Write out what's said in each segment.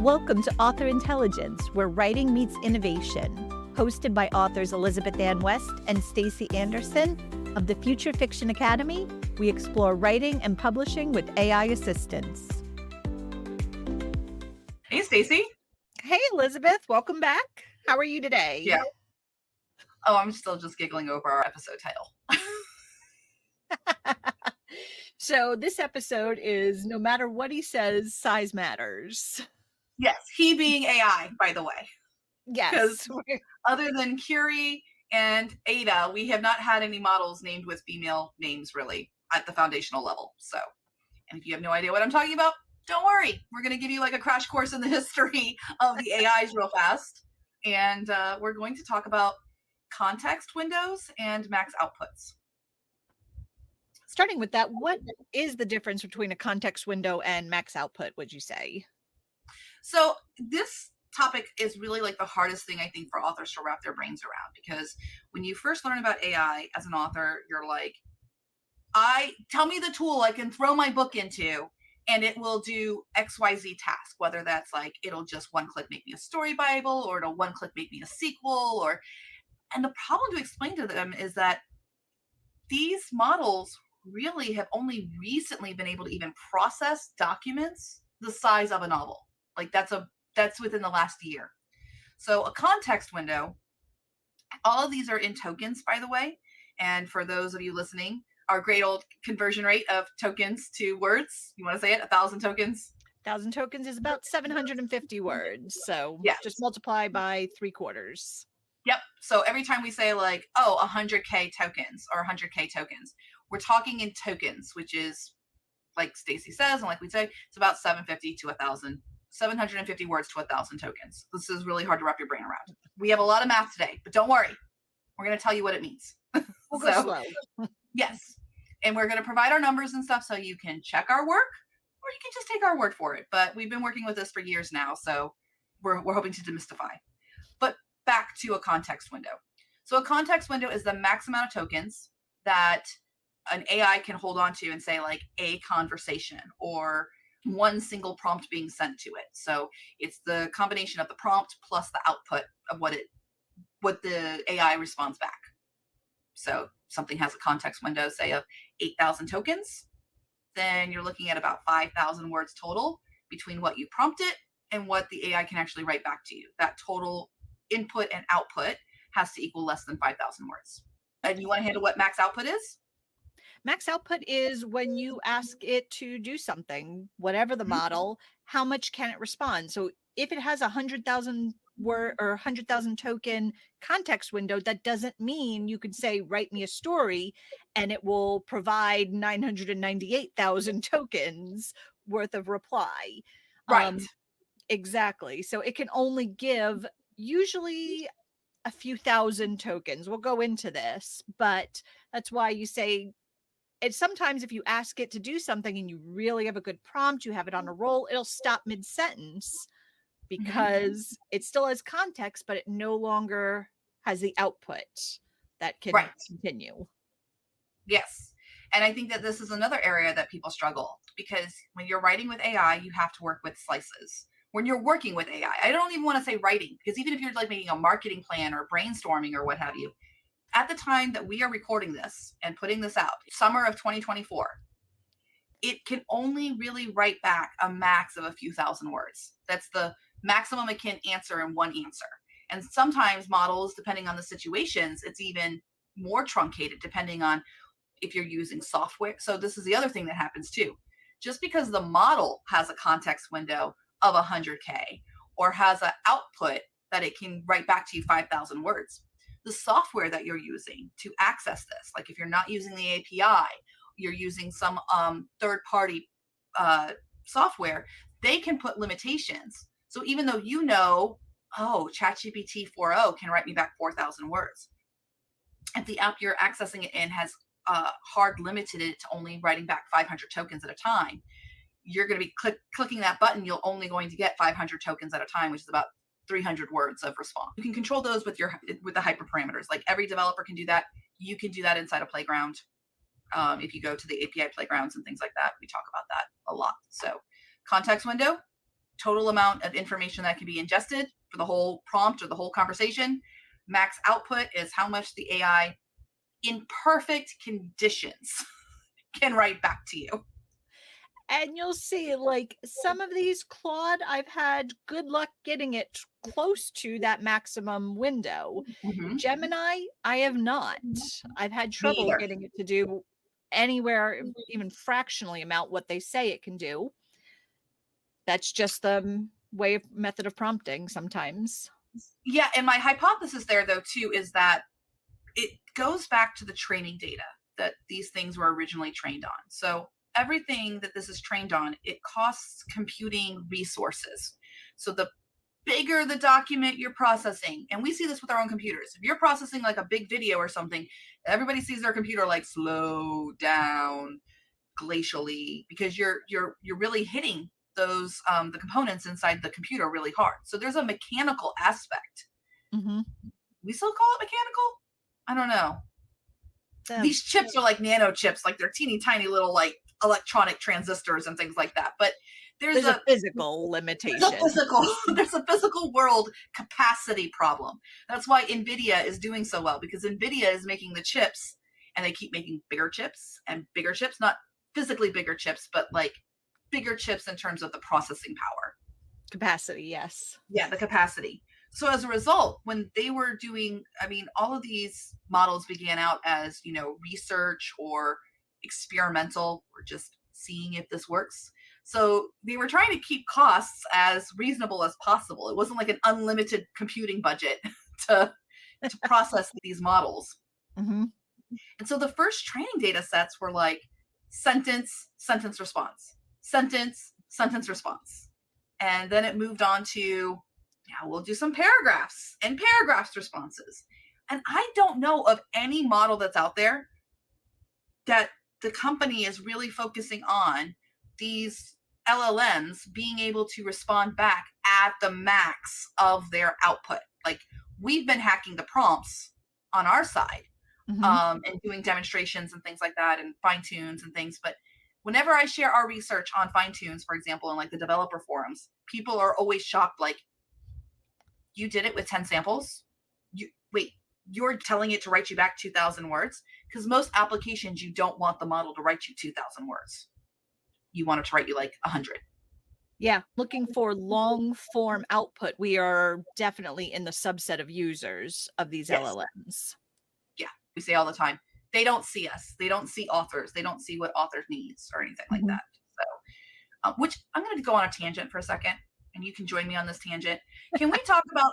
Welcome to Author Intelligence, where writing meets innovation. Hosted by authors Elizabeth Ann West and Stacy Anderson of the Future Fiction Academy, we explore writing and publishing with AI assistance. Hey, Stacy. Hey, Elizabeth. Welcome back. How are you today? Yeah. Oh, I'm still just giggling over our episode title. So this episode is No Matter What He Says, Size Matters. Yes, he being AI, by the way. Yes. Because other than Curie and Ada, we have not had any models named with female names really at the foundational level. So, and if you have no idea what I'm talking about, don't worry. We're going to give you like a crash course in the history of the AIs real fast. And we're going to talk about context windows and max outputs. Starting with that, what is the difference between a context window and max output, would you say? So this topic is really like the hardest thing, I think, for authors to wrap their brains around, because when you first learn about AI as an author, you're like, tell me the tool I can throw my book into and it will do XYZ task, whether that's like, it'll just one click make me a story Bible, or it'll one click make me a sequel, and the problem to explain to them is that these models really have only recently been able to even process documents the size of a novel. Like that's within the last year. So a context window, all of these are in tokens, by the way. And for those of you listening, our great old conversion rate of tokens to words, you want to say it, 1,000 tokens? 1,000 tokens is about 750 words. So yes. Just multiply by 3/4. Yep. So every time we say like, 100K tokens or 100K tokens, we're talking in tokens, which is, like Stacy says, and like we say, it's about 750 words to 1,000 tokens. This is really hard to wrap your brain around. We have a lot of math today, but don't worry. We're going to tell you what it means. We'll go slow. Yes. And we're going to provide our numbers and stuff so you can check our work, or you can just take our word for it. But we've been working with this for years now, so we're hoping to demystify. But back to a context window. So a context window is the max amount of tokens that an AI can hold on to and say like a conversation or one single prompt being sent to it. So it's the combination of the prompt plus the output of what the AI responds back. So something has a context window, say of 8,000 tokens, then you're looking at about 5,000 words total between what you prompt it and what the AI can actually write back to you. That total input and output has to equal less than 5,000 words. And you want to handle what max output is? Max output is when you ask it to do something, whatever the model, how much can it respond? So if it has 100,000 word or 100,000 token context window, that doesn't mean you could say, write me a story, and it will provide 998,000 tokens worth of reply. Right. Exactly. So it can only give usually a few thousand tokens. We'll go into this, but that's why you say, it's sometimes if you ask it to do something and you really have a good prompt, you have it on a roll, it'll stop mid-sentence because it still has context, but it no longer has the output that can continue. Yes. And I think that this is another area that people struggle, because when you're writing with AI, you have to work with slices. When you're working with AI, I don't even want to say writing, because even if you're like making a marketing plan or brainstorming or what have you, at the time that we are recording this and putting this out, summer of 2024, it can only really write back a max of a few thousand words. That's the maximum it can answer in one answer. And sometimes models, depending on the situations, it's even more truncated depending on if you're using software. So this is the other thing that happens too. Just because the model has a context window of 100K or has an output that it can write back to you 5,000 words, the software that you're using to access this, like if you're not using the API, you're using some third-party software, they can put limitations. So even though ChatGPT 4.0 can write me back 4,000 words, if the app you're accessing it in has hard limited it to only writing back 500 tokens at a time, you're going to be clicking that button, you're only going to get 500 tokens at a time, which is about 300 words of response. You can control those with the hyperparameters. Like every developer can do that. You can do that inside a playground. If you go to the API playgrounds and things like that, we talk about that a lot. So context window, total amount of information that can be ingested for the whole prompt or the whole conversation. Max output is how much the AI in perfect conditions can write back to you. And you'll see, like, some of these Claude, I've had good luck getting it close to that maximum window. Mhm. Gemini, I have not. I've had Me trouble either. getting it to do anywhere even fractionally amount what they say it can do. That's just the way of method of prompting sometimes. Yeah, and my hypothesis there though too is that it goes back to the training data that these things were originally trained on. So everything that this is trained on, it costs computing resources. So the bigger the document you're processing, and we see this with our own computers. If you're processing like a big video or something, everybody sees their computer like slow down glacially because you're really hitting those the components inside the computer really hard. So there's a mechanical aspect. Mhm. We still call it mechanical? I don't know. The These chips are like nano chips, like they're teeny tiny little like electronic transistors and things like that. But there's there's a a physical there's a limitation. physical there's a physical world capacity problem. That's why Nvidia is doing so well, because Nvidia is making the chips and they keep making bigger chips and bigger chips, not physically bigger chips, but like bigger chips in terms of the processing power. Capacity, yes. Yeah, the capacity. So as a result, when they were doing, I mean, all of these models began out as, research or experimental or just seeing if this works. So they were trying to keep costs as reasonable as possible. It wasn't like an unlimited computing budget to process these models. Mhm. And so the first training data sets were like sentence, sentence response, sentence, sentence response. And then it moved on to, yeah, we'll do some paragraphs and paragraphs responses. And I don't know of any model that's out there that the company is really focusing on these LLMs being able to respond back at the max of their output. Like we've been hacking the prompts on our side, Mhm. and doing demonstrations and things like that and fine tunes and things. But whenever I share our research on fine tunes, for example, in like the developer forums, people are always shocked. Like, you did it with 10 samples? Wait, you're telling it to write you back 2,000 words? Because most applications, you don't want the model to write you 2,000 words. You want it to write you like 100. Yeah, looking for long form output. We are definitely in the subset of users of these Yes. LLMs. Yeah. We say all the time, they don't see us. They don't see authors. They don't see what authors needs or anything like Mhm. that. So, which I'm going to go on a tangent for a second, and you can join me on this tangent. Can we talk about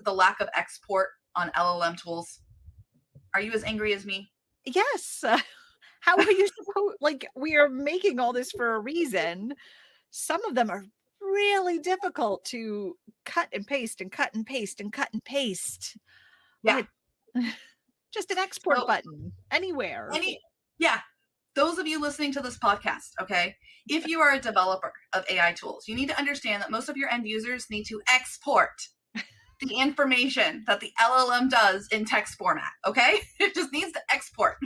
the lack of export on LLM tools? Are you as angry as me? Yes. How are you supposed like, we are making all this for a reason. Some of them are really difficult to cut and paste and cut and paste and cut and paste. Yeah. What just an export So button anywhere. any yeah, those of you listening to this podcast, okay, if you are a developer of AI tools, you need to understand that most of your end users need to export the information that the LLM does in text format. Okay, it just needs to export.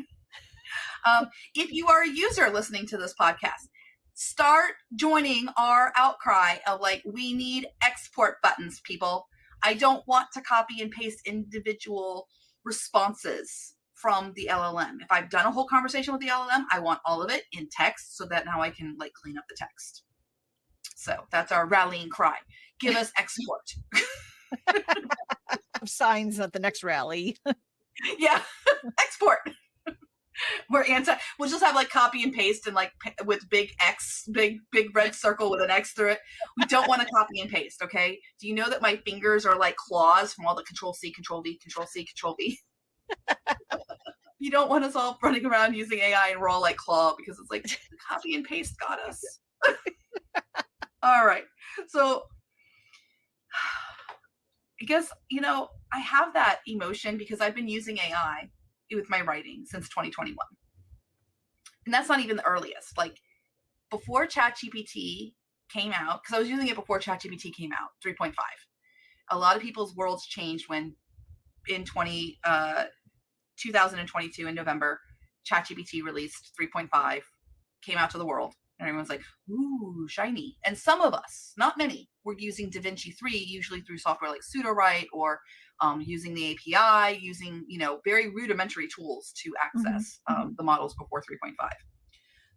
If you are a user listening to this podcast, start joining our outcry of like, we need export buttons, people. I don't want to copy and paste individual responses from the LLM. If I've done a whole conversation with the LLM, I want all of it in text so that now I can like clean up the text. So that's our rallying cry. Give us export. Signs at the next rally. Yeah, export. We'll just have like copy and paste and like with big X, big red circle with an X through it. We don't want to copy and paste. Okay, do you know that my fingers are like claws from all the control C, control V, control C, control V? You don't want us all running around using AI and we're all like claw, because it's like the copy and paste got us. All right, so I guess, I have that emotion because I've been using AI with my writing since 2021. And that's not even the earliest. Like before ChatGPT came out, because I was using it before ChatGPT came out, 3.5. A lot of people's worlds changed when in 2022 in November, ChatGPT released 3.5, came out to the world. And everyone's like, ooh, shiny. And some of us, not many, were using DaVinci 3, usually through software like Sudowrite, or using the API, using, very rudimentary tools to Mhm. access the models before 3.5.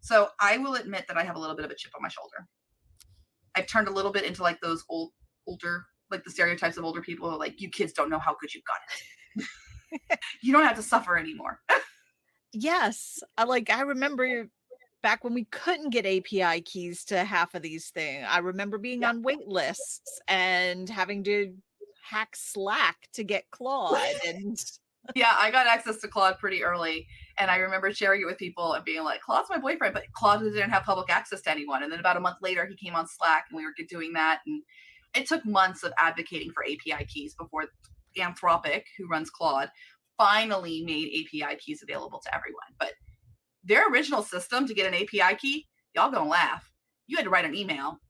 So I will admit that I have a little bit of a chip on my shoulder. I've turned a little bit into like those older, like the stereotypes of older people, like, you kids don't know how good you've got it. You don't have to suffer anymore. Yes, I remember back when we couldn't get API keys to half of these things. I remember being Yeah. on wait lists and having to hack Slack to get Claude, and Yeah, I got access to Claude pretty early, and I remember sharing it with people and being like, "Claude's my boyfriend," but Claude didn't have public access to anyone. And then about a month later, he came on Slack, and we were doing that. And it took months of advocating for API keys before Anthropic, who runs Claude, finally made API keys available to everyone. But their original system to get an API key, y'all gonna laugh. You had to write an email.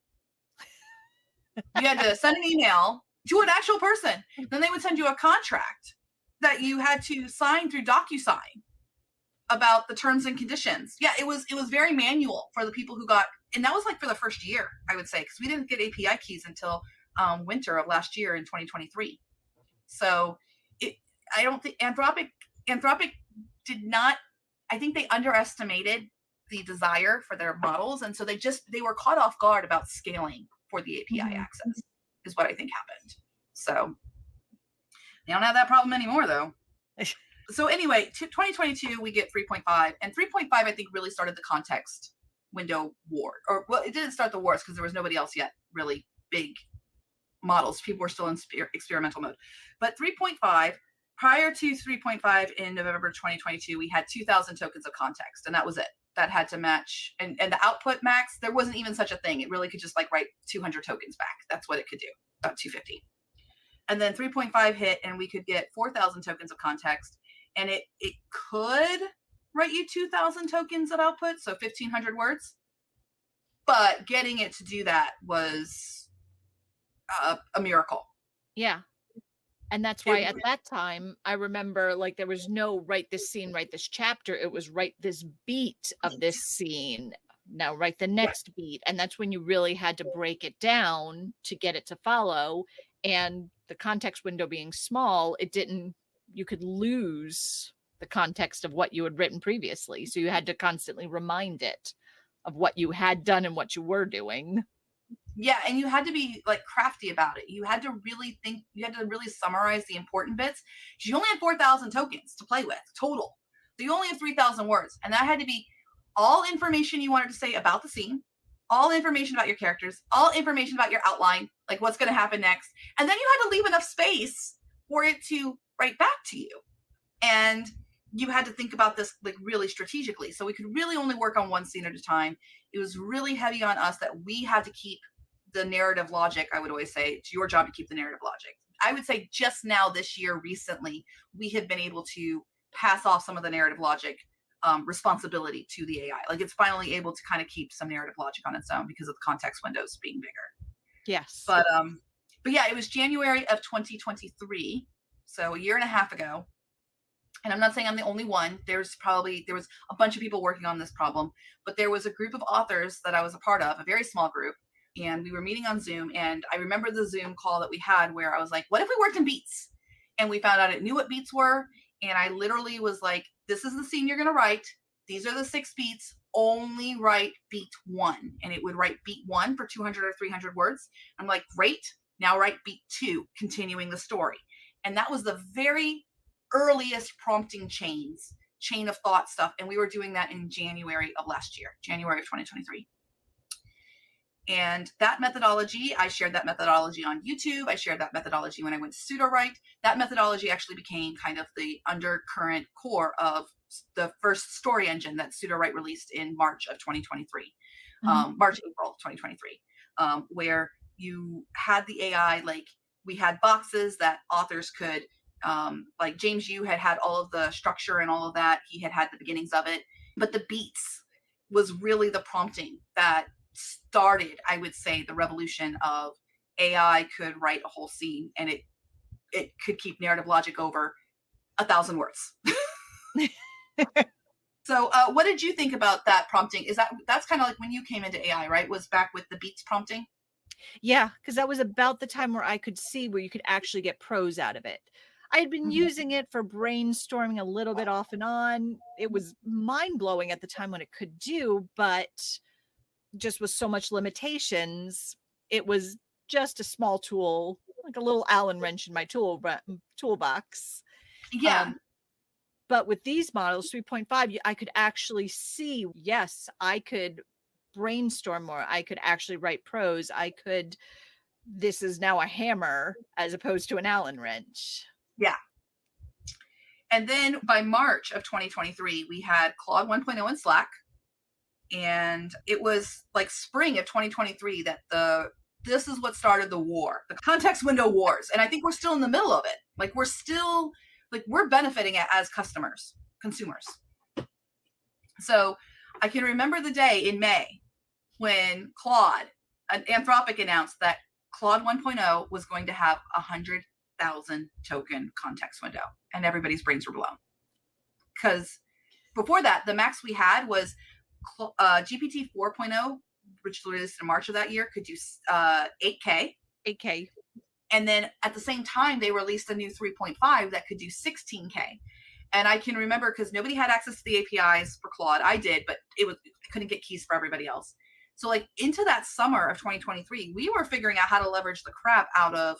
You had to send an email to an actual person. Then they would send you a contract that you had to sign through DocuSign about the terms and conditions. Yeah, it was very manual for the people who got, and that was like for the first year, I would say, because we didn't get API keys until winter of last year in 2023. So it, I don't think Anthropic did not. I think they underestimated the desire for their models, and so they were caught off guard about scaling for the API Mhm. access. Is what I think happened. So they don't have that problem anymore, though. So anyway, 2022 we get 3.5, and 3.5 I think really started the context window war. Or, well, it didn't start the wars because there was nobody else yet really big models. People were still in experimental mode. But 3.5, prior to 3.5 in November 2022, we had 2,000 tokens of context, and that was it. That had to match, and the output max, there wasn't even such a thing. It really could just like write 200 tokens back. That's what it could do, about 250. And then 3.5 hit, and we could get 4,000 tokens of context, and it could write you 2,000 tokens of output, so 1,500 words. But getting it to do that was a miracle. Yeah, and that's why It at that time, I remember, there was no write this scene, write this chapter, it was write this beat of this scene, now write the Yeah, next beat, and that's when you really had to break it down to get it to follow, and the context window being small, it didn't you could lose the context of what you had written previously, so you had to constantly remind it of what you had done and what you were doing. yeah, and you had to be like crafty about it. You had to really think. You had to really summarize the important bits. You only had 4,000 tokens to play with total, so you only have 3,000 words, and that had to be all information you wanted to say about the scene, all information about your characters, all information about your outline, like what's going to happen next, and then you had to leave enough space for it to write back to you. And you had to think about this like really strategically. So we could really only work on one scene at a time. It was really heavy on us that we had to keep the narrative logic. I would always say it's your job to keep the narrative logic. I would say just now this year, recently, we have been able to pass off some of the narrative logic responsibility to the AI. Like it's finally able to kind of keep some narrative logic on its own because of the context windows being bigger. Yes. But yeah, it was January of 2023, so a year and a half ago. And I'm not saying I'm the only one. There was a bunch of people working on this problem, but there was a group of authors that I was a part of, a very small group, and we were meeting on Zoom. And I remember the Zoom call that we had where I was like, "What if we worked in beats?" And we found out it knew what beats were, and I literally was like, "This is the scene you're going to write. These are the 6 beats. Only write beat 1," and it would write beat 1 for 200 or 300 words. I'm like, "Great! Now write beat 2, continuing the story." And that was the very earliest prompting chain of thought stuff, and we were doing that in January of last year, January of 2023. And that methodology, I shared that methodology on YouTube. I shared that methodology when I went to Sudowrite. That methodology actually became kind of the undercurrent core of the first story engine that Sudowrite released in March of 2023, Mhm. March, April 2023, where you had the AI, like we had boxes that authors could, like James Yu had all of the structure and all of that. He had the beginnings of it, but the beats was really the prompting that started, I would say, the revolution of AI could write a whole scene, and it could keep narrative logic over 1,000 words. So, what did you think about that prompting? That's kind of like when you came into AI, right? Was back with the Beats prompting? Yeah, because that was about the time where I could see where you could actually get prose out of it. I had been Mhm. using it for brainstorming a little bit off and on. It was mind blowing at the time what it could do, but just with so much limitations, it was just a small tool, like a little Allen wrench in my toolbox. Yeah, Um, but with these models, 3.5, I could actually see, yes, I could brainstorm more. I could actually write prose. This is now a hammer as opposed to an Allen wrench. yeah. And then by March of 2023, we had Claude 1.0 in Slack, and it was like spring of 2023 that the this is what started the war, the context window wars. And I think we're still in the middle of it. Like we're benefiting it as consumers. So I can remember the day in May when Anthropic announced that Claude 1.0 was going to have 100,000 token context window, and everybody's brains were blown. Because before that, the max we had was GPT 4.0, which was released in March of that year, could do 8K. 8K. And then at the same time, they released a new 3.5 that could do 16K. And I can remember because nobody had access to the APIs for Claude. I did, but I couldn't get keys for everybody else. So like into that summer of 2023, we were figuring out how to leverage the crap out of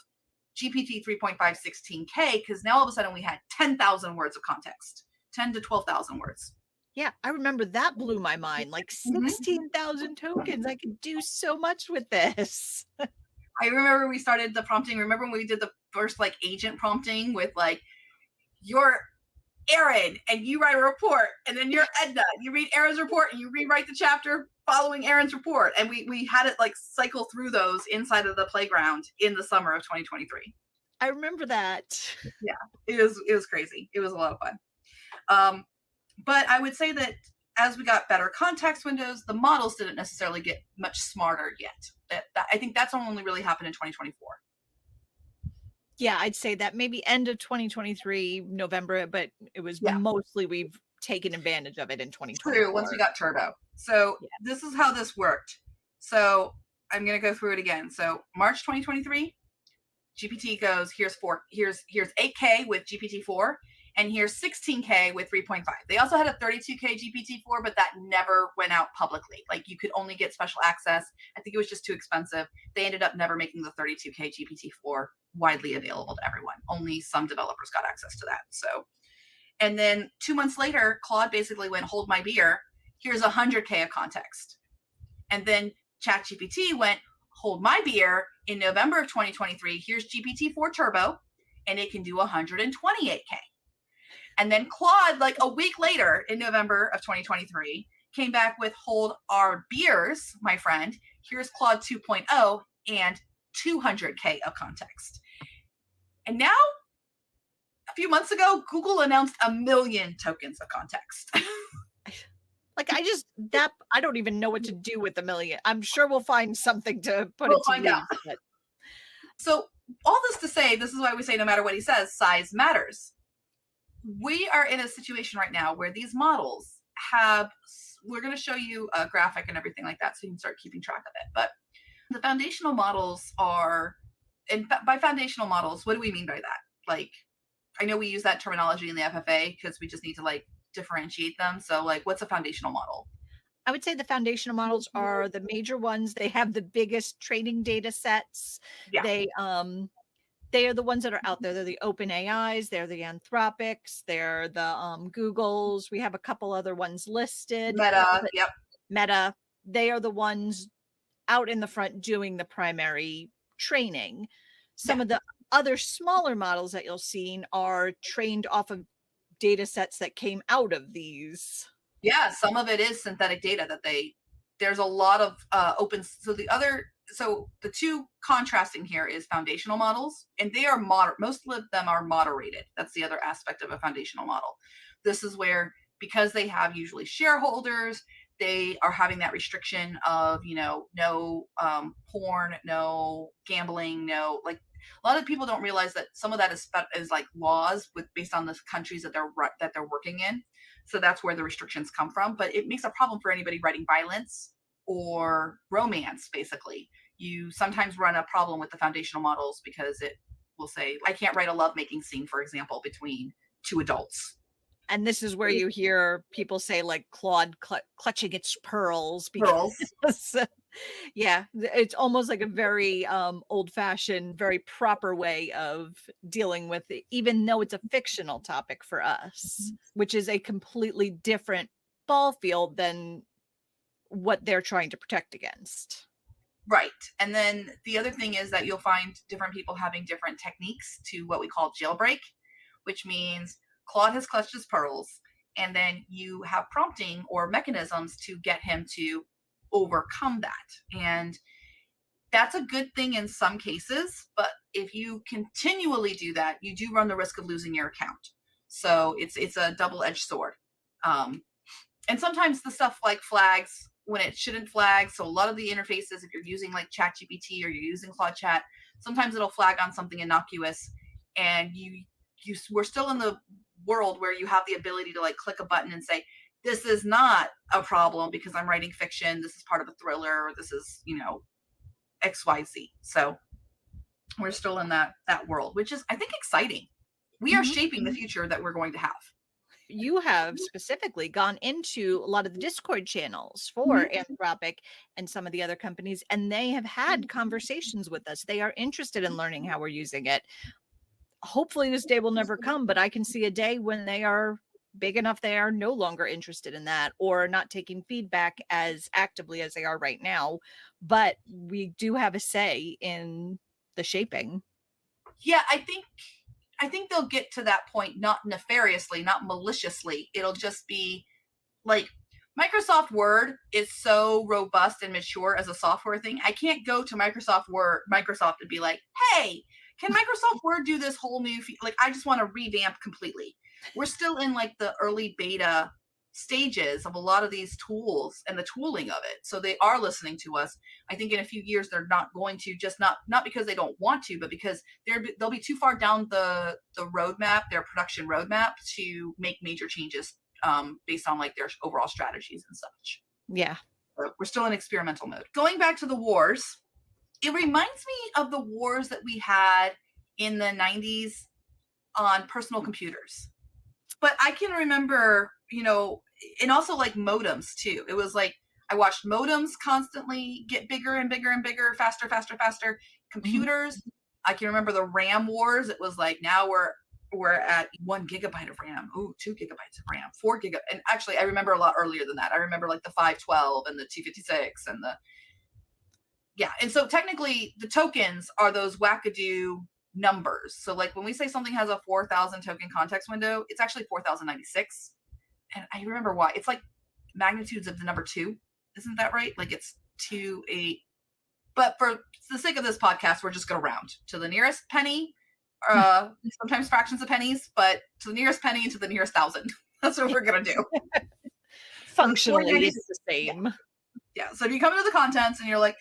GPT 3.5 16K, because now all of a sudden we had 10,000 words of context, 10 to 12,000 words. Yeah, I remember that blew my mind. Like Mm-hmm. 16,000 tokens. I could do so much with this. I remember we started the prompting. Remember when we did the first like agent prompting with like, you're Aaron and you write a report, and then you're Edna. You read Aaron's report and you rewrite the chapter following Aaron's report. And we had it like cycle through those inside of the playground in the summer of 2023. I remember that. Yeah, it was crazy. It was a lot of fun. But I would say that as we got better context windows, the models didn't necessarily get much smarter yet. I think that's only really happened in 2024. Yeah, I'd say that maybe end of 2023, November, but it was Yeah, mostly we've taken advantage of it in true. Once 2024. we got Turbo. So Yeah. this is how this worked. So I'm going to go through it again. So March 2023, GPT goes, here's 8K with GPT-4, and here's 16K with 3.5. They also had a 32K GPT-4, but that never went out publicly. Like you could only get special access. I think it was just too expensive. They ended up never making the 32K GPT-4 widely available to everyone. Only some developers got access to that. So, and then 2 months later, Claude basically went, hold my beer. Here's 100K of context. And then ChatGPT went, hold my beer. In November of 2023, here's GPT-4 Turbo, and it can do 128K. And then Claude, like a week later in November of 2023, came back with hold our beers, my friend. Here's Claude 2.0 and 200K of context. And now, a few months ago, Google announced 1 million tokens of context. Like I don't even know what to do with 1 million. I'm sure we'll find something to put We'll it to find out. use. But So, all this to say, this is why we say no matter what he says, size matters. We are in a situation right now where these models we're going to show you a graphic and everything like that so you can start keeping track of it. But the foundational models and by foundational models, what do we mean by that? Like, I know we use that terminology in the FFA because we just need to like differentiate them. So like, what's a foundational model? I would say the foundational models are the major ones. They have the biggest training data sets. Yeah. They are the ones that are out there. They're the open AIs, they're the Anthropics, they're the Googles. We have a couple other ones listed. Meta. Yep. Meta, they are the ones out in the front doing the primary training. Some of the other smaller models that you'll see are trained off of data sets that came out of these. Yeah, some of it is synthetic data there's a lot of open. So the two contrasting here is foundational models, and they are most of them are moderated. That's the other aspect of a foundational model. This is where, because they have usually shareholders, they are having that restriction of, no porn, no gambling, no, like, a lot of people don't realize that some of that is like laws based on the countries that they're working in. So that's where the restrictions come from. But it makes a problem for anybody writing violence or romance, basically. You sometimes run a problem with the foundational models because it will say, I can't write a lovemaking scene, for example, between two adults. And this is where you hear people say, like, Claude clutching its pearls because Girls. yeah, it's almost like a very, old-fashioned, very proper way of dealing with it, even though it's a fictional topic for us, which is a completely different ball field than what they're trying to protect against. Right. And then the other thing is that you'll find different people having different techniques to what we call jailbreak, which means Claude has clutched his pearls, and then you have prompting or mechanisms to get him to overcome that. And that's a good thing in some cases, but if you continually do that, you do run the risk of losing your account. So it's a double-edged sword. Um, and sometimes the stuff like flags when it shouldn't flag. So a lot of the interfaces, if you're using like ChatGPT or you're using Claude Chat, sometimes it'll flag on something innocuous, and we're still in the world where you have the ability to like click a button and say, this is not a problem because I'm writing fiction. This is part of a thriller. Or this is, XYZ. So we're still in that world, which is, I think, exciting. We are Mhm. shaping the future that we're going to have. You have specifically gone into a lot of the Discord channels for Mhm. Anthropic and some of the other companies, and they have had conversations with us. They are interested in learning how we're using it. Hopefully, this day will never come, but I can see a day when they are big enough they are no longer interested in that or not taking feedback as actively as they are right now. But we do have a say in the shaping. Yeah, I think they'll get to that point, not nefariously, not maliciously. It'll just be like Microsoft Word is so robust and mature as a software thing. I can't go to Microsoft and be like, "Hey, can Microsoft Word do this whole new like I just want to revamp completely." We're still in like the early beta stages of a lot of these tools and the tooling of it. So they are listening to us. I think in a few years they're not going to, just not because they don't want to, but because they'll be too far down the roadmap, their production roadmap, to make major changes based on like their overall strategies and such. Yeah. But we're still in experimental mode. Going back to the wars, it reminds me of the wars that we had in the 90s on personal computers. But I can remember, and also like modems too. It was like I watched modems constantly get bigger and bigger and bigger, faster, faster, faster. Mhm. Computers. I can remember the RAM wars. It was like now we're at 1 gigabyte of RAM. Ooh, 2 gigabytes of RAM, 4 gigabytes. And actually, I remember a lot earlier than that. I remember like the 512 and the 256 and the yeah. And so technically, the tokens are those wackadoo numbers. So like when we say something has a 4,000 token context window, it's actually 4,096. And I remember why. It's like magnitudes of the number two. Isn't that right? Like it's 2, 8. But for the sake of this podcast, we're just going to round to the nearest penny, sometimes fractions of pennies, but to the nearest penny and to the nearest thousand. That's what we're going to do. So it's Functionally, 490. it's the Yeah. same. Yeah. So if you come into the contents and you're like,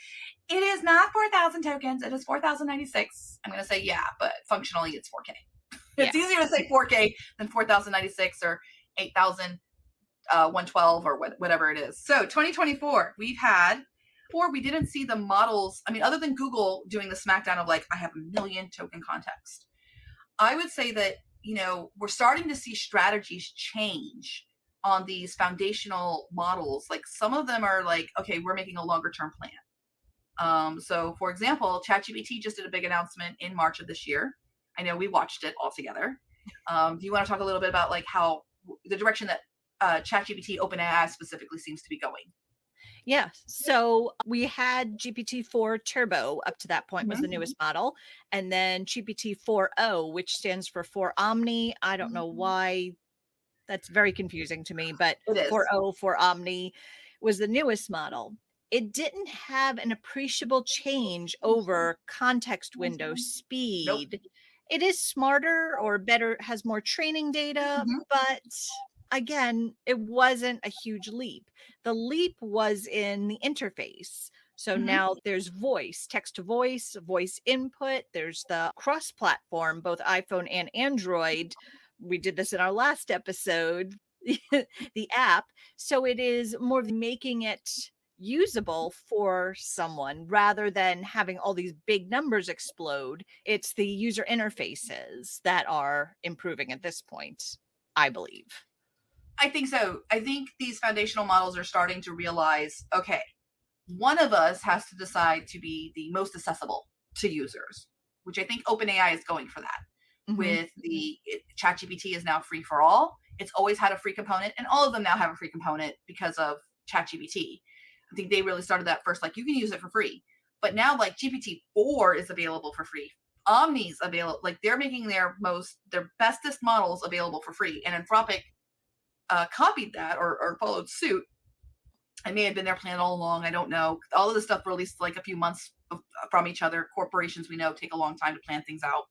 it is not 4,000 tokens, it is 4,096. I'm going to say, yeah, but functionally it's 4K. Yeah. It's easier to say 4K than 4,096 or 8,000. 112 or whatever it is. So 2024, we didn't see the models. I mean, other than Google doing the smackdown of like, I have a million token context. I would say that, we're starting to see strategies change on these foundational models. Like some of them are like, okay, we're making a longer term plan. So for example, ChatGPT just did a big announcement in March of this year. I know we watched it all together. Do you want to talk a little bit about like how the direction that ChatGPT OpenAI specifically seems to be going? Yeah. So we had GPT-4 Turbo up to that point was the Mhm. newest model. And then GPT-4o, which stands for 4 Omni. I don't know why that's very confusing to me, but It is. 4o for Omni was the newest model. It didn't have an appreciable change over context window Nope. speed. It is smarter or better, has more training data, Mhm. but again, it wasn't a huge leap. The leap was in the interface. So Mhm. now there's voice, text to voice, voice input. There's the cross platform, both iPhone and Android. We did this in our last episode. the app. So it is more of making it usable for someone rather than having all these big numbers explode. It's the user interfaces that are improving at this point, I believe. I think so. I think these foundational models are starting to realize, okay, one of us has to decide to be the most accessible to users, which I think OpenAI is going for that. Mhm. With the ChatGPT is now free for all. It's always had a free component, and all of them now have a free component because of ChatGPT. I think they really started that first. Like you can use it for free, but now like GPT-4 is available for free. Omni's available. Like they're making their bestest models available for free, and Anthropic copied that or followed suit. It may have been their plan all along. I don't know. All of this stuff released like a few months from each other. Corporations we know take a long time to plan things out.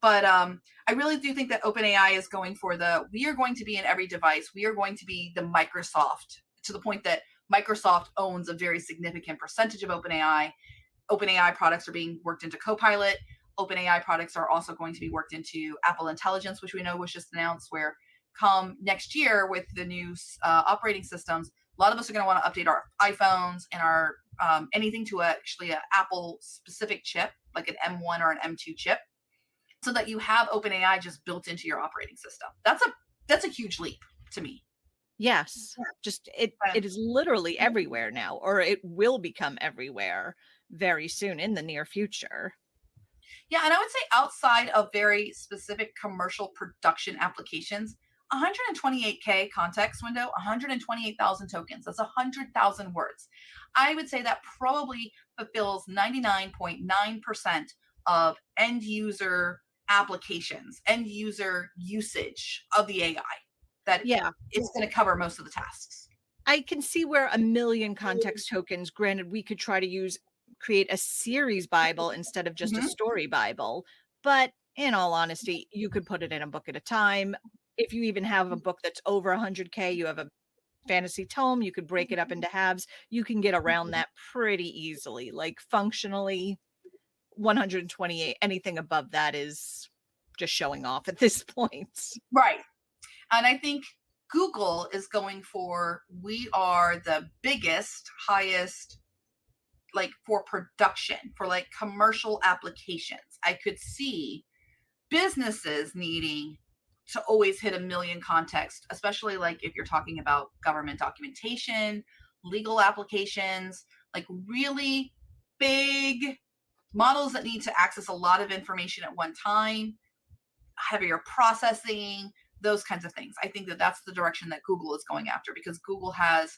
But I really do think that OpenAI is going for we are going to be in every device. We are going to be the Microsoft, to the point that Microsoft owns a very significant percentage of OpenAI. OpenAI products are being worked into Copilot. OpenAI products are also going to be worked into Apple Intelligence, which we know was just announced, where come next year with the new operating systems, a lot of us are going to want to update our iPhones and our anything to actually an Apple specific chip, like an M1 or an M2 chip, so that you have OpenAI just built into your operating system. That's a huge leap to me. Yes. Just it is literally everywhere now, or it will become everywhere very soon in the near future. Yeah, and I would say outside of very specific commercial production applications, 128K context window, 128,000 tokens. That's 100,000 words. I would say that probably fulfills 99.9% of end user applications, end user usage of the AI, that Yeah. it's going to cover most of the tasks. I can see where a million context tokens, granted, we could try to create a series Bible instead of just a Mhm. story Bible. But in all honesty, you could put it in a book at a time. If you even have a book that's over 100K, you have a fantasy tome, you could break it up into halves. You can get around that pretty easily. Like functionally, 128, anything above that is just showing off at this point. Right. And I think Google is going for, we are the biggest, highest, like for production, for like commercial applications. I could see businesses needing to always hit a million context, especially like if you're talking about government documentation, legal applications, like really big models that need to access a lot of information at one time, heavier processing, those kinds of things. I think that that's the direction that Google is going after, because Google has,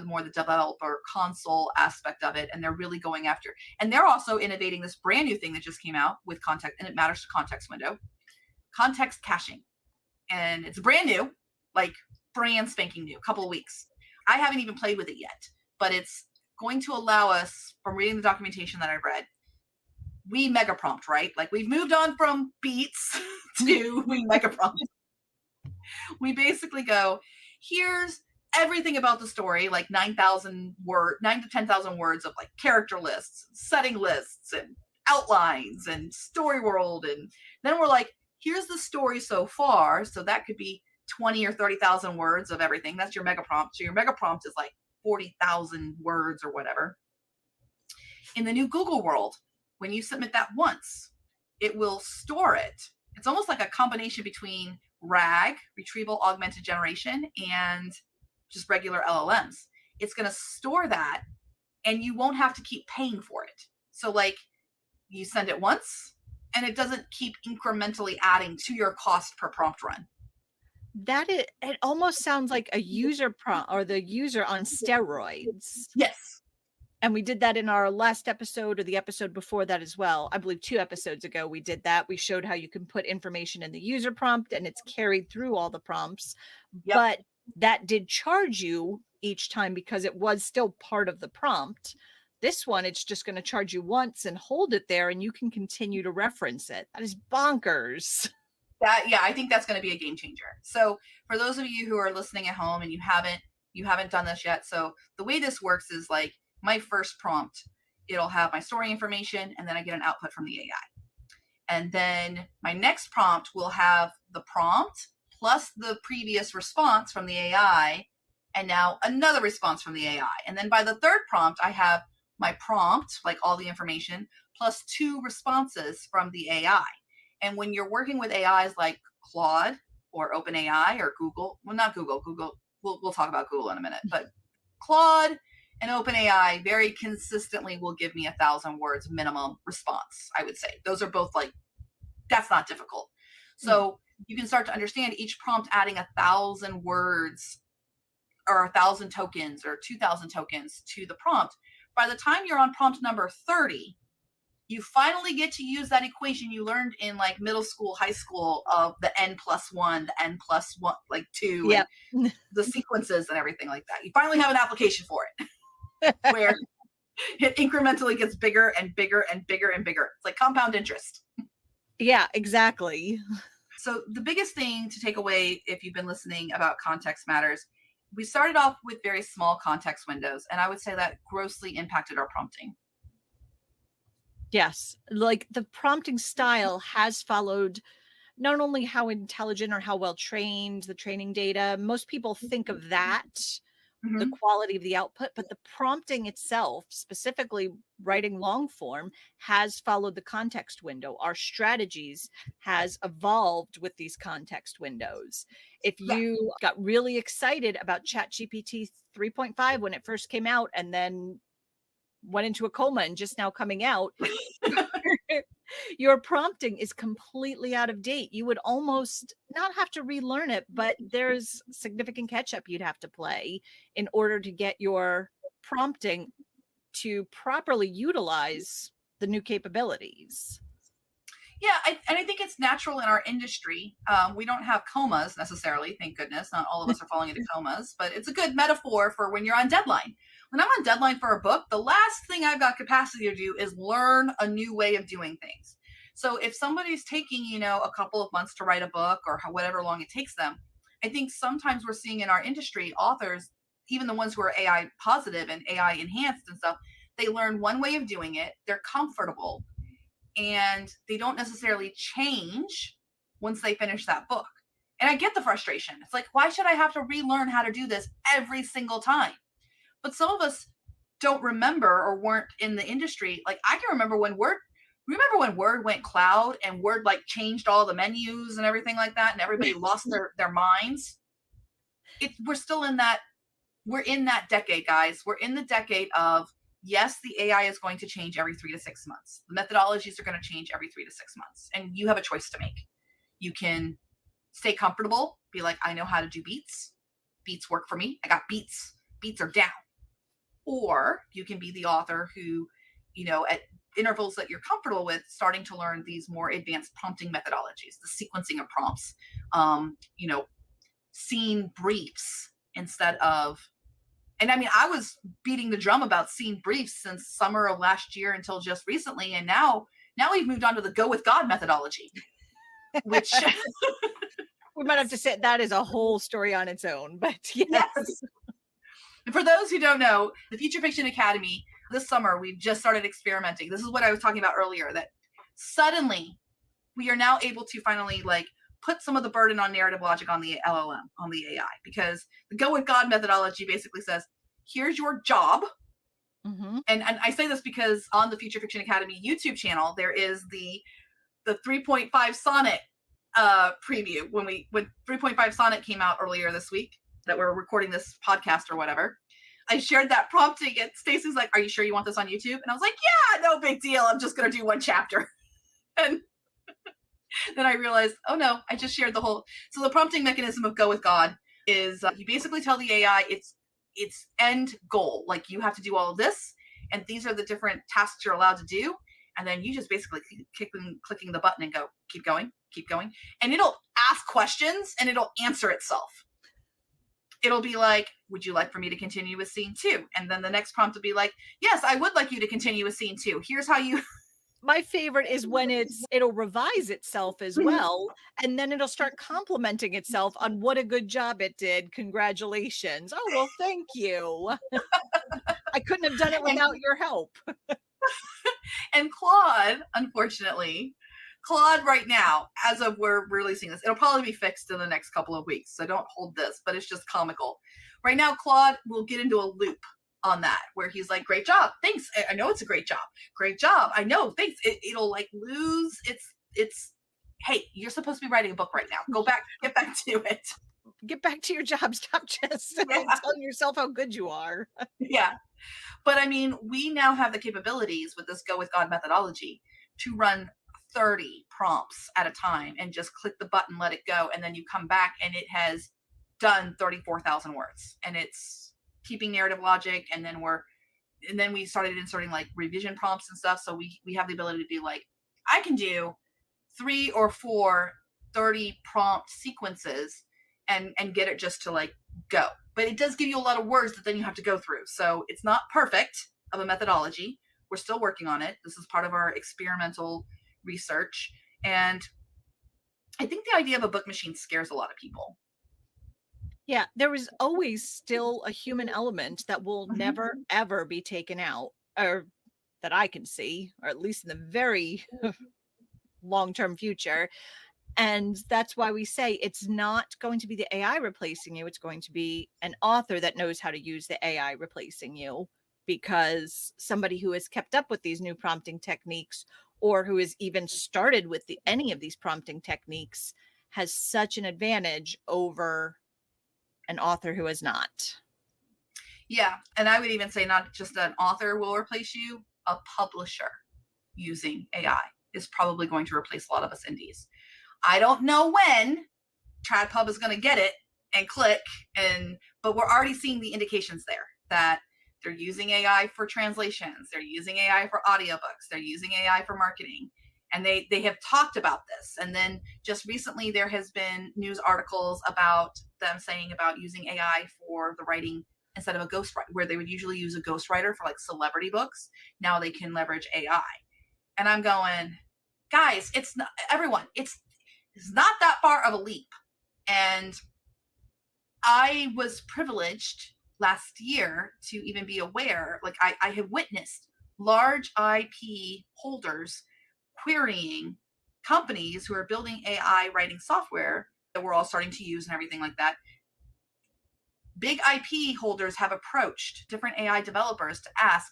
more the developer console aspect of it, and they're really going after. And they're also innovating this brand new thing that just came out with context, and it matters to context window, context caching, and it's brand new, like brand spanking new, couple of weeks. I haven't even played with it yet, but it's going to allow us, from reading the documentation that I've read, we mega prompt, right? Like we've moved on from beats to we mega prompt. We basically go, here's everything about the story, like 9 to 10,000 words of like character lists, setting lists, and outlines and story world. And then we're like, here's the story so far. So that could be 20 or 30,000 words of everything. That's your mega prompt. So your mega prompt is like 40,000 words or whatever. In the new Google world, when you submit that once, it will store it. It's almost like a combination between RAG, retrieval augmented generation, and just regular LLMs. It's going to store that, and you won't have to keep paying for it. So, like, you send it once, and it doesn't keep incrementally adding to your cost per prompt run. It almost sounds like a user prompt or the user on steroids. Yes. And we did that in our last episode or the episode before that as well. I believe 2 episodes ago we did that. We showed how you can put information in the user prompt and it's carried through all the prompts. Yep. But that did charge you each time because it was still part of the prompt. This one, it's just going to charge you once and hold it there and you can continue to reference it. That is bonkers. Yeah, I think that's going to be a game changer. So for those of you who are listening at home and you haven't done this yet, so the way this works is like my first prompt, it'll have my story information, and then I get an output from the AI. And then my next prompt will have the prompt plus the previous response from the AI, and now another response from the AI. And then by the third prompt, I have my prompt, like all the information, plus two responses from the AI. And when you're working with AIs like Claude or OpenAI or Google, well, not Google, we'll talk about Google in a minute, but Claude and OpenAI very consistently will give me 1,000 words minimum response, I would say. Those are both like, that's not difficult. So you can start to understand each prompt adding 1,000 words or 1,000 tokens or 2,000 tokens to the prompt. By the time you're on prompt number 30, you finally get to use that equation you learned in like middle school, high school of the n+1, the n+1, like 2, Yep. and the sequences and everything like that. You finally have an application for it where it incrementally gets bigger and bigger and bigger and bigger. It's like compound interest. Yeah, exactly. So the biggest thing to take away if you've been listening about context matters, we started off with very small context windows, and I would say that grossly impacted our prompting. Yes. Like the prompting style has followed not only how intelligent or how well trained the training data, most people think of that, the Mm-hmm. quality of the output, but the prompting itself, specifically writing long form, has followed the context window. Our strategies has evolved with these context windows. If Yeah. you got really excited about ChatGPT 3.5 when it first came out and then went into a coma and just now coming out, your prompting is completely out of date. You would almost not have to relearn it, but there's significant catch up you'd have to play in order to get your prompting to properly utilize the new capabilities. Yeah, and I think it's natural in our industry. We don't have comas necessarily, thank goodness. Not all of us are falling into comas, but it's a good metaphor for when you're on deadline. When I'm on deadline for a book, the last thing I've got capacity to do is learn a new way of doing things. So if somebody's taking, a couple of months to write a book or whatever long it takes them, I think sometimes we're seeing in our industry authors, even the ones who are AI positive and AI enhanced and stuff, they learn one way of doing it. They're comfortable and they don't necessarily change once they finish that book. And I get the frustration. It's like, why should I have to relearn how to do this every single time? But some of us don't remember or weren't in the industry. Like I can remember when Word went cloud and Word like changed all the menus and everything like that, and everybody lost their minds. We're still in that. We're in that decade, guys. We're in the decade of, yes, the AI is going to change every 3 to 6 months. The methodologies are going to change every 3 to 6 months. And you have a choice to make. You can stay comfortable, be like, I know how to do beats. Beats work for me. I got beats. Beats are down. Or you can be the author who, at intervals that you're comfortable with, starting to learn these more advanced prompting methodologies, the sequencing of prompts, scene briefs instead of, and I mean, I was beating the drum about scene briefs since summer of last year until just recently. And now we've moved on to the go with God methodology, which We might have to say that is a whole story on its own, but yes. yes. And for those who don't know, the Future Fiction Academy, this summer, we've just started experimenting. This is what I was talking about earlier, that suddenly we are now able to finally like put some of the burden on narrative logic on the LLM, on the AI, because the go with God methodology basically says, here's your job. Mm-hmm. And I say this because on the Future Fiction Academy YouTube channel, there is the 3.5 sonnet preview when 3.5 sonnet came out earlier this week that we're recording this podcast or whatever. I shared that prompting and Stacy's like, are you sure you want this on YouTube? And I was like, yeah, no big deal. I'm just going to do one chapter. And then I realized, oh no, I just shared the whole. So the prompting mechanism of Go with God is you basically tell the AI its end goal. Like you have to do all of this, and these are the different tasks you're allowed to do. And then you just basically clicking the button and go, keep going. And it'll ask questions and it'll answer itself. It'll be like, would you like for me to continue with scene 2? And then the next prompt will be like, yes, I would like you to continue with scene 2. Here's how you. My favorite is when it'll revise itself as well, and then it'll start complimenting itself on what a good job it did. Congratulations. Oh, well, thank you. I couldn't have done it without your help. And Claude, unfortunately, Claude right now, as of we're releasing this, it'll probably be fixed in the next couple of weeks. So don't hold this, but it's just comical. Right now, Claude will get into a loop on that where he's like, great job. Thanks. I know it's a great job. Great job. I know. Thanks. It'll like lose it's hey, you're supposed to be writing a book right now. Go back, get back to it. Get back to your job. Stop just Yeah. telling yourself how good you are. Yeah. But I mean, we now have the capabilities with this Go with God methodology to run 30 prompts at a time and just click the button, let it go. And then you come back and it has done 34,000 words and it's keeping narrative logic. And then we started inserting like revision prompts and stuff. So we have the ability to be like, I can do 3 or 4 30 prompt sequences and get it just to like go. But it does give you a lot of words that then you have to go through. So it's not perfect of a methodology. We're still working on it. This is part of our experimental research. And I think the idea of a book machine scares a lot of people. Yeah, there is always still a human element that will never Mhm. ever be taken out, or that I can see, or at least in the very long-term future. And that's why we say it's not going to be the AI replacing you. It's going to be an author that knows how to use the AI replacing you, because somebody who has kept up with these new prompting techniques, or who has even started with any of these prompting techniques, has such an advantage over an author who has not. Yeah. And I would even say not just an author will replace you, a publisher using AI is probably going to replace a lot of us indies. I don't know when TradPub is going to get it and click, but we're already seeing the indications there that they're using AI for translations, they're using AI for audiobooks, they're using AI for marketing, and they have talked about this. And then just recently there has been news articles about them saying about using AI for the writing instead of a ghostwriter, where they would usually use a ghostwriter for like celebrity books. Now they can leverage AI. And I'm going, guys, it's not everyone. It's not that far of a leap. And I was privileged last year to even be aware, like I have witnessed large IP holders querying companies who are building AI writing software that we're all starting to use and everything like that. Big IP holders have approached different AI developers to ask,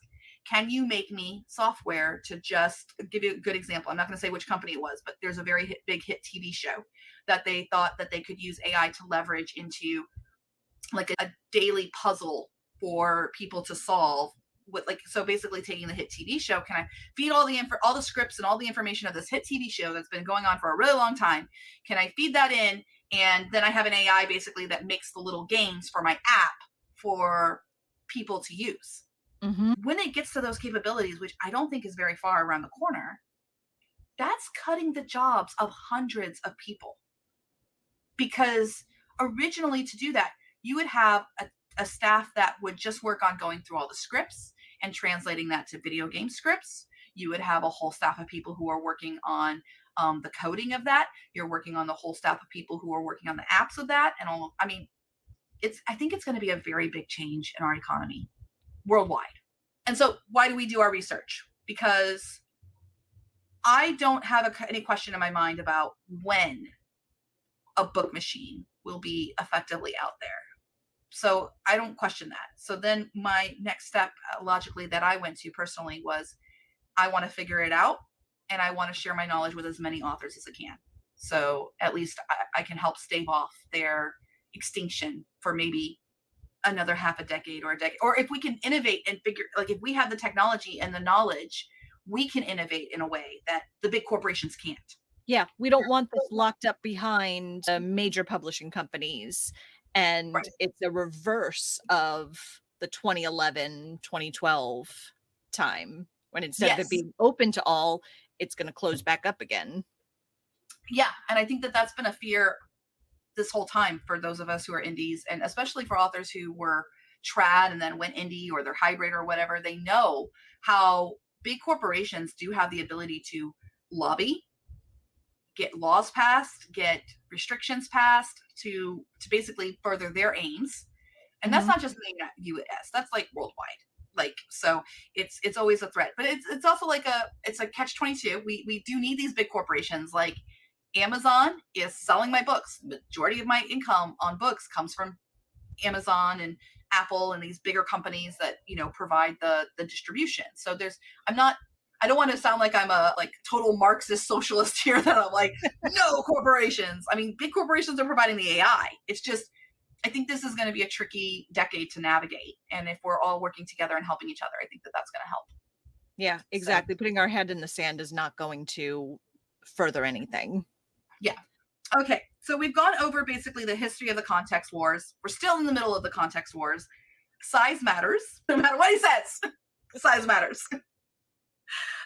can you make me software to just give you a good example? I'm not going to say which company it was, but there's a very big hit TV show that they thought that they could use AI to leverage into like a daily puzzle for people to solve with, like, so basically taking the hit TV show, can I feed all the scripts and all the information of this hit TV show that's been going on for a really long time? Can I feed that in? And then I have an AI basically that makes the little games for my app for people to use. Mhm. When it gets to those capabilities, which I don't think is very far around the corner, that's cutting the jobs of hundreds of people. Because originally, to do that, you would have a staff that would just work on going through all the scripts and translating that to video game scripts. You would have a whole staff of people who are working on the coding of that. You're working on the whole staff of people who are working on the apps of that. And all, I mean, I think it's going to be a very big change in our economy worldwide. And so, why do we do our research? Because I don't have any question in my mind about when a book machine will be effectively out there. So I don't question that. So then my next step, logically, that I went to personally was I want to figure it out and I want to share my knowledge with as many authors as I can. So at least I can help stave off their extinction for maybe another half a decade or a decade. Or if we can innovate and figure, like if we have the technology and the knowledge, we can innovate in a way that the big corporations can't. Yeah, we don't want this locked up behind major publishing companies. And Right. it's a reverse of the 2011, 2012 time, when instead of it Yes. being open to all, it's going to close back up again. Yeah. And I think that that's been a fear this whole time for those of us who are indies, and especially for authors who were trad and then went indie or they're hybrid or whatever. They know how big corporations do have the ability to lobby, get laws passed, get restrictions passed to basically further their aims. And that's Mhm. not just in the US, that's like worldwide. Like, so it's always a threat, but it's also like it's a catch-22. We do need these big corporations. Like Amazon is selling my books. The majority of my income on books comes from Amazon and Apple and these bigger companies that, provide the distribution. So I don't want to sound like I'm a like total Marxist socialist here that I'm like, no corporations. I mean, big corporations are providing the AI. It's just, I think this is going to be a tricky decade to navigate. And if we're all working together and helping each other, I think that that's going to help. Yeah, exactly. Putting our head in the sand is not going to further anything. Yeah. Okay. So we've gone over basically the history of the context wars. We're still in the middle of the context wars. Size matters, no matter what he says. Size matters.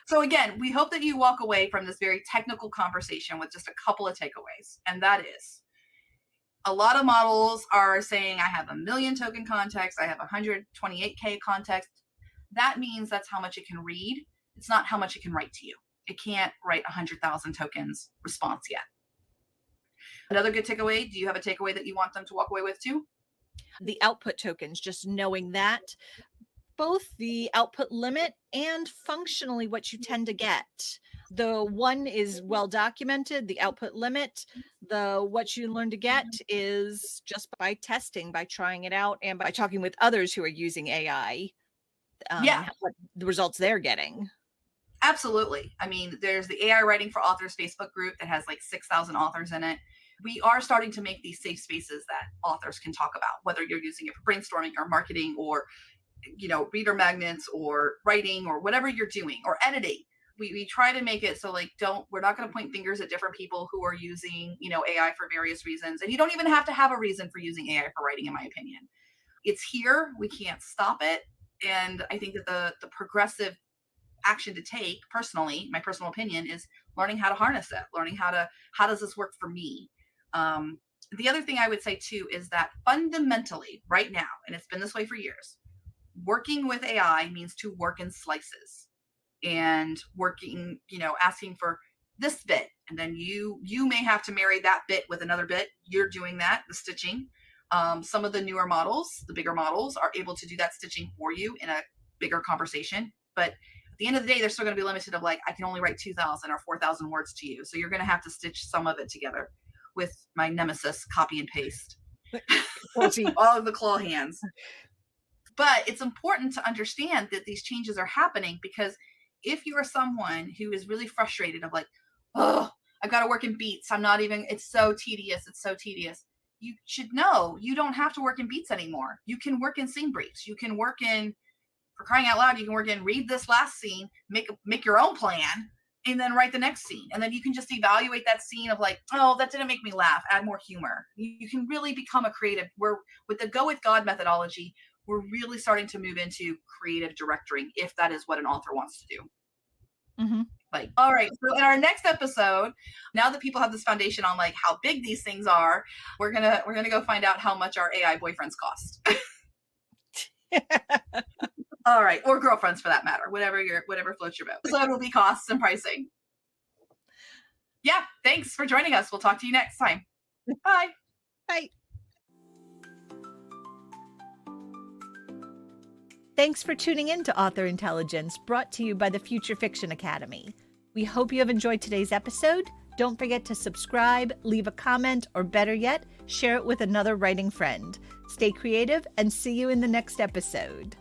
So again, we hope that you walk away from this very technical conversation with just a couple of takeaways. And that is, a lot of models are saying, I have 1 million token context, I have 128K context. That means that's how much it can read. It's not how much it can write to you. It can't write 100,000 tokens response yet. Another good takeaway, do you have a takeaway that you want them to walk away with too? The output tokens, just knowing that both the output limit and functionally what you tend to get. The one is well documented, the output limit. The what you learn to get is just by testing, by trying it out, and by talking with others who are using AI. Yeah. What the results they're getting. Absolutely. I mean, there's the AI Writing for Authors Facebook group that has like 6,000 authors in it. We are starting to make these safe spaces that authors can talk about, whether you're using it for brainstorming or marketing or, reader magnets or writing or whatever you're doing or editing. We try to make it so like, we're not going to point fingers at different people who are using, AI for various reasons. And you don't even have to have a reason for using AI for writing, in my opinion. It's here. We can't stop it. And I think that the progressive action to take, personally, my personal opinion, is learning how to harness it, learning how does this work for me? The other thing I would say too is that fundamentally right now, and it's been this way for years, working with AI means to work in slices and working, asking for this bit. And then you may have to marry that bit with another bit. You're doing that, the stitching. Some of the newer models, the bigger models, are able to do that stitching for you in a bigger conversation. But at the end of the day, they're still going to be limited of like, I can only write 2,000 or 4,000 words to you. So you're going to have to stitch some of it together with my nemesis, copy and paste. All of the claw hands. But it's important to understand that these changes are happening, because if you are someone who is really frustrated of like, oh, I've got to work in beats, it's so tedious. You should know you don't have to work in beats anymore. You can work in scene briefs. You can work in, for crying out loud, you can work in, read this last scene, make your own plan, and then write the next scene. And then you can just evaluate that scene of like, oh, that didn't make me laugh, add more humor. You can really become a creative. With the Go With God methodology, we're really starting to move into creative directoring, if that is what an author wants to do. Mm-hmm. Like, all right, so in our next episode, now that people have this foundation on like how big these things are, we're gonna go find out how much our AI boyfriends cost. All right, or girlfriends for that matter, whatever floats your boat. So it'll be costs and pricing. Yeah, thanks for joining us. We'll talk to you next time. Bye. Bye. Thanks for tuning in to Author Intelligence, brought to you by the Future Fiction Academy. We hope you have enjoyed today's episode. Don't forget to subscribe, leave a comment, or better yet, share it with another writing friend. Stay creative and see you in the next episode.